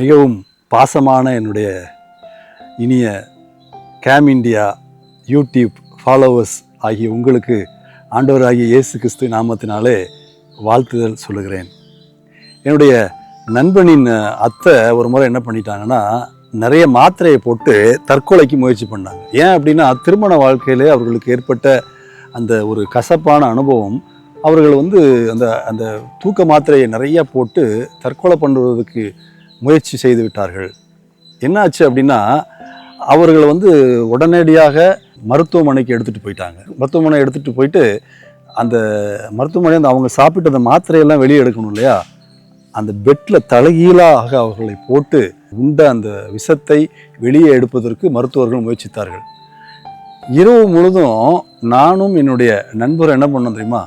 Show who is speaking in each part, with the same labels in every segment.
Speaker 1: மிகவும் பாசமான என்னுடைய இனிய கேம் இண்டியா யூடியூப் ஃபாலோவர்ஸ் ஆகிய உங்களுக்கு ஆண்டவராகிய இயேசு கிறிஸ்து நாமத்தினாலே வாழ்த்துதல் சொல்லுகிறேன். என்னுடைய நண்பனின் அத்தை ஒரு முறை என்ன பண்ணிட்டாங்கன்னா, நிறைய மாத்திரையை போட்டு தற்கொலைக்கு முயற்சி பண்ணாங்க. ஏன் அப்படின்னா, திருமண வாழ்க்கையிலே அவர்களுக்கு ஏற்பட்ட அந்த ஒரு கசப்பான அனுபவம் அவர்கள் அந்த அந்த தூக்க மாத்திரையை நிறைய போட்டு தற்கொலை பண்ணுவதற்கு முயற்சி செய்து விட்டார்கள். என்னாச்சு அப்படின்னா, அவர்கள் உடனடியாக மருத்துவமனைக்கு எடுத்துகிட்டு போயிட்டாங்க. மருத்துவமனை எடுத்துகிட்டு போயிட்டு அந்த மருத்துவமனை அவங்க சாப்பிட்ட அந்த மாத்திரையெல்லாம் வெளியே எடுக்கணும் இல்லையா, அந்த பெட்டில் தலைகீழாக அவர்களை போட்டு உண்ட அந்த விஷத்தை வெளியே எடுப்பதற்கு மருத்துவர்கள் முயற்சித்தார்கள். இரவு முழுதும் நானும் என்னுடைய நண்பர் என்ன பண்ணோம் தெரியுமா,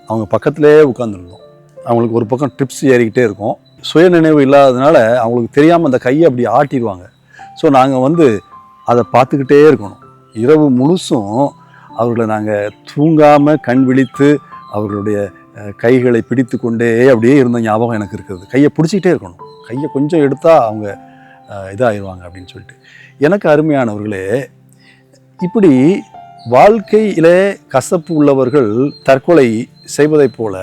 Speaker 1: அவங்க பக்கத்திலே உட்காந்துருந்தோம். அவங்களுக்கு ஒரு பக்கம் ட்ரிப்ஸ் ஏறிக்கிட்டே இருக்கும். சுயநினைவு இல்லாததுனால அவங்களுக்கு தெரியாமல் அந்த கையை அப்படி ஆட்டிடுவாங்க. ஸோ நாங்கள் அதை பார்த்துக்கிட்டே இருக்கணும். இரவு முழுசும் அவர்களை நாங்கள் தூங்காமல் கண் விழித்து அவர்களுடைய கைகளை பிடித்து கொண்டே அப்படியே இருந்த ஞாபகம் எனக்கு இருக்குது. கையை பிடிச்சிக்கிட்டே இருக்கணும். கையை கொஞ்சம் எடுத்தால் அவங்க இதாகிடுவாங்க அப்படின்னு சொல்லிட்டு. எனக்கு அருமையானவர்களே, இப்படி வாழ்க்கையிலே கசப்பு உள்ளவர்கள் தற்கொலை செய்வதைப் போல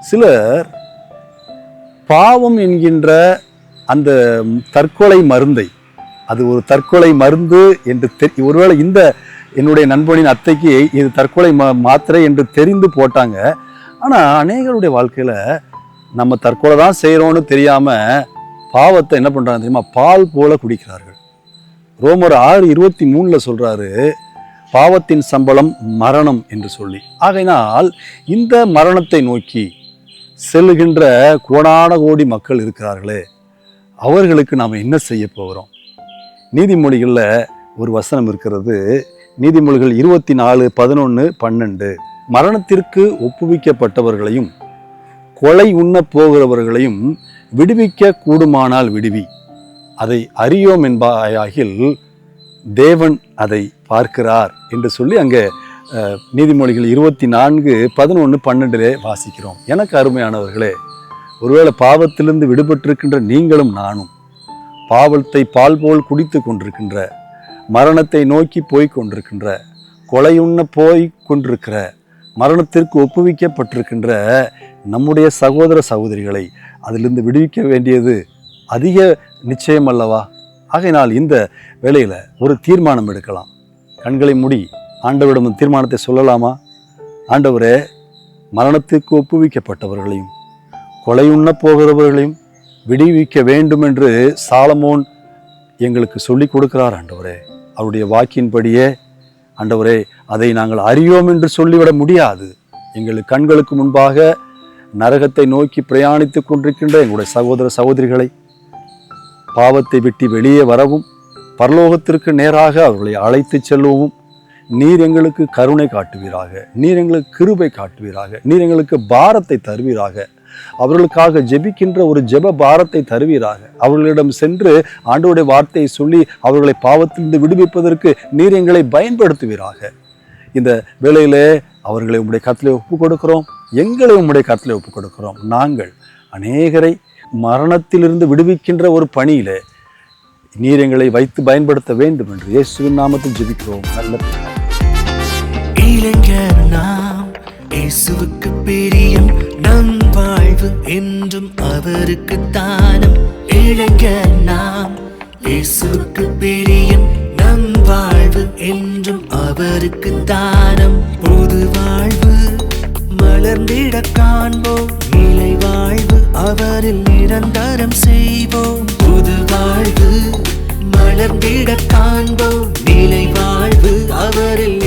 Speaker 1: சிலர் பாவம் என்கின்ற அந்த தற்கொலை மருந்தை, அது ஒரு தற்கொலை மருந்து என்று ஒருவேளை இந்த என்னுடைய நண்பனின் அத்தைக்கு இது தற்கொலை மாத்திரை என்று தெரிந்து போட்டாங்க. ஆனால் அநேகருடைய வாழ்க்கையில் நம்ம தற்கொலை தான் செய்கிறோன்னு தெரியாமல் பாவத்தை என்ன பண்ணுறாங்க தெரியுமா, பால் போல குடிக்கிறார்கள். ரோமர் 6:23 சொல்கிறாரு, பாவத்தின் சம்பளம் மரணம் என்று சொல்லி. ஆகையினால் இந்த மரணத்தை நோக்கி செல்லுகின்ற கோடான கோடி மக்கள் இருக்கிறார்களே, அவர்களுக்கு நாம் என்ன செய்ய போகிறோம்? நீதிமொழிகளில் ஒரு வசனம் இருக்கிறது. நீதிமொழிகள் 24:11-12. மரணத்திற்கு ஒப்புவிக்கப்பட்டவர்களையும் கொலை உண்ண போகிறவர்களையும் விடுவிக்க கூடுமானால் விடுவி, அதை அறியோம் என்பாயாகில் தேவன் அதை பார்க்கிறார் என்று சொல்லி அங்கே நீதிமொழிகள் 24:11-12 வாசிக்கிறோம். எனக்கு அருமையானவர்களே, ஒருவேளை பாவத்திலிருந்து விடுபட்டிருக்கின்ற நீங்களும் நானும் பாவத்தை பால் போல் குடித்து கொண்டிருக்கின்ற, மரணத்தை நோக்கி போய் கொண்டிருக்கின்ற, கொலையுண்ண போய் கொண்டிருக்கிற, மரணத்திற்கு ஒப்புவிக்கப்பட்டிருக்கின்ற நம்முடைய சகோதர சகோதரிகளை அதிலிருந்து விடுவிக்க வேண்டியது அதிக நிச்சயம் அல்லவா? ஆகையினால் இந்த வேளையில் ஒரு தீர்மானம் எடுக்கலாம். கண்களை மூடி ஆண்டவரிடம் தீர்மானத்தை சொல்லலாமா? ஆண்டவரே, மரணத்திற்கு ஒப்புவிக்கப்பட்டவர்களையும் கொலை உண்ண போகிறவர்களையும் விடுவிக்க வேண்டும் என்று சாலமோன் எங்களுக்கு சொல்லி கொடுக்கிறார். ஆண்டவரே, அவருடைய வாக்கின்படியே ஆண்டவரே, அதை நாங்கள் அறியோம் என்று சொல்லிவிட முடியாது. எங்களுக்கு கண்களுக்கு முன்பாக நரகத்தை நோக்கி பிரயாணித்து கொண்டிருக்கின்ற எங்களுடைய சகோதர சகோதரிகளை பாவத்தை விட்டு வெளியே வரவும், பரலோகத்திற்கு நேராக அவர்களை அழைத்து செல்லவும் நீர் எங்களுக்கு கருணை காட்டுவீராக, நீர் எங்களுக்கு கிருபை காட்டுவீராக, நீர் எங்களுக்கு பாரத்தை தருவீராக, அவர்களுக்காக ஜெபிக்கின்ற ஒரு ஜெப பாரத்தை தருவீராக. அவர்களிடம் சென்று ஆண்டவருடைய வார்த்தையை சொல்லி அவர்களை பாவத்திலிருந்து விடுவிப்பதற்கு நீர் எங்களை பயன்படுத்துவீராக. இந்த வேளையிலே அவர்களை உம்முடைய கரத்திலே ஒப்புக் கொடுக்கிறோம், எங்களை உம்முடைய கரத்திலே ஒப்புக் கொடுக்கிறோம். நாங்கள் அநேகரை மரணத்திலிருந்து விடுவிக்கின்ற ஒரு பணியிலே நீர் எங்களை வைத்து பயன்படுத்த வேண்டும் என்று இயேசுவின் நாமத்தில் ஜெபிக்கிறோம். நல்ல
Speaker 2: இயேசுவுக்கு பிரியம், நம் வாழ்வு என்றும் அவருக்கு தானம். இளைஞர் நாம் இயேசுவுக்கு பிரியம், நம் வாழ்வு என்றும் அவருக்கு தானம். புது வாழ்வு மலர்ந்திட காண்போம், நிலை வாழ்வு அவரில் நிரந்தரம் செய்வோம். புது வாழ்வு மலர்ந்திட காண்போம், நிலை வாழ்வு அவரில்